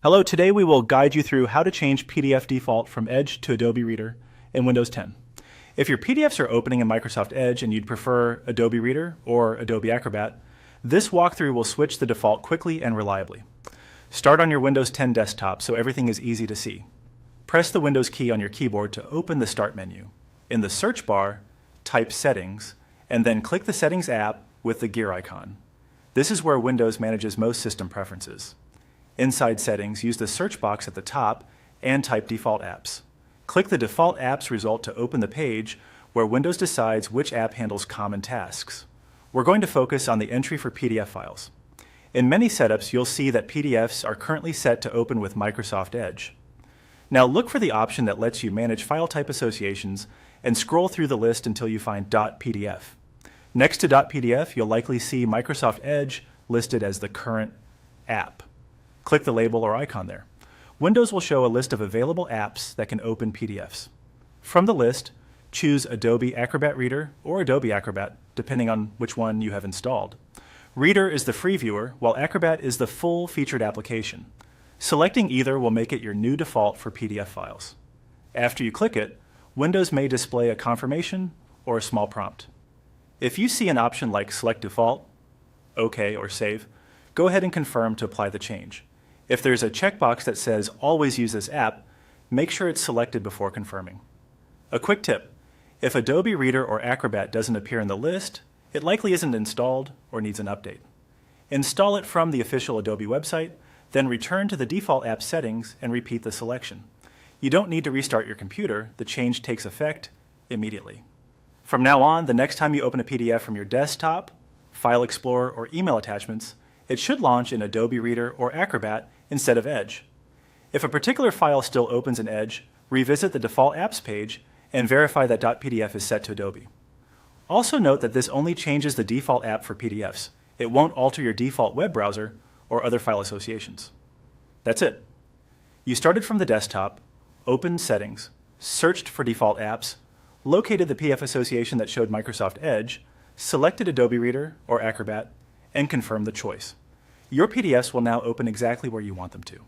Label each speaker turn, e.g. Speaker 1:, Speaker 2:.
Speaker 1: Hello, today we will guide you through how to change PDF default from Edge to Adobe Reader in Windows 10. If your PDFs are opening in Microsoft Edge and you'd prefer Adobe Reader or Adobe Acrobat, this walkthrough will switch the default quickly and reliably. Start on your Windows 10 desktop so everything is easy to see. Press the Windows key on your keyboard to open the Start menu. In the search bar, type Settings, and then click the Settings app with the gear icon. This is where Windows manages most system preferences. Inside Settings, use the search box at the top and type Default Apps. Click the Default Apps result to open the page where Windows decides which app handles common tasks. We're going to focus on the entry for PDF files. In many setups, you'll see that PDFs are currently set to open with Microsoft Edge. Now look for the option that lets you manage file type associations and scroll through the list until you find .pdf. Next to .pdf, you'll likely see Microsoft Edge listed as the current app. Click the label or icon there. Windows will show a list of available apps that can open PDFs. From the list, choose Adobe Acrobat Reader or Adobe Acrobat, depending on which one you have installed. Reader is the free viewer, while Acrobat is the full-featured application. Selecting either will make it your new default for PDF files. After you click it, Windows may display a confirmation or a small prompt. If you see an option like Select Default, OK, or Save, go ahead and confirm to apply the change. If there's a checkbox that says Always use this app, make sure it's selected before confirming. A quick tip: if Adobe Reader or Acrobat doesn't appear in the list, it likely isn't installed or needs an update. Install it from the official Adobe website, then return to the default app settings and repeat the selection. You don't need to restart your computer. The change takes effect immediately. From now on, the next time you open a PDF from your desktop, File Explorer, or email attachments, it should launch in Adobe Reader or Acrobat instead of Edge. If a particular file still opens in Edge, revisit the default apps page and verify that .pdf is set to Adobe. Also note that this only changes the default app for PDFs. It won't alter your default web browser or other file associations. That's it. You started from the desktop, opened Settings, searched for default apps, located the PDF association that showed Microsoft Edge, selected Adobe Reader or Acrobat, and confirmed the choice. Your PDFs will now open exactly where you want them to.